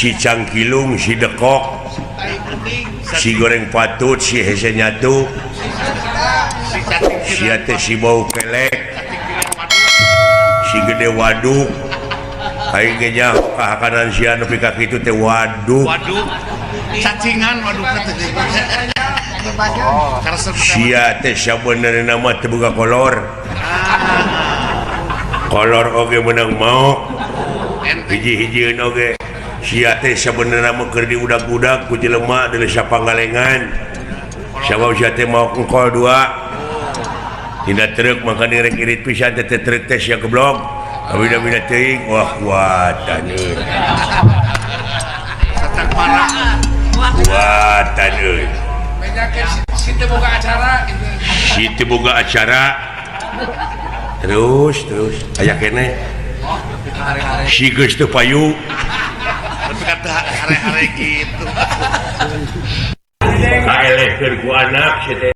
si cangkilung si dekok si goreng patut si hese nyatu si ate si bau kelek si gede waduk aing ge nya kahakanan sia nepi ka kitu teh waduk cacingan waduk sia teh sabenerna mah teu boga kolor oge menang mau hiji-hijieun oge sia teh sabenerna mah keur diudag-udag ku jelema deuleu sapanggalengan sabab sia teh mau engkol 2 tina truk maka direk irit pisan teh truk teh sia goblok awina-wina teuing wah taneuy satak parah taneuy si teu boga acara si teu boga acara terus aya keneh si geus teu payu tapi kata are-are gitu kaelehkeun ku anak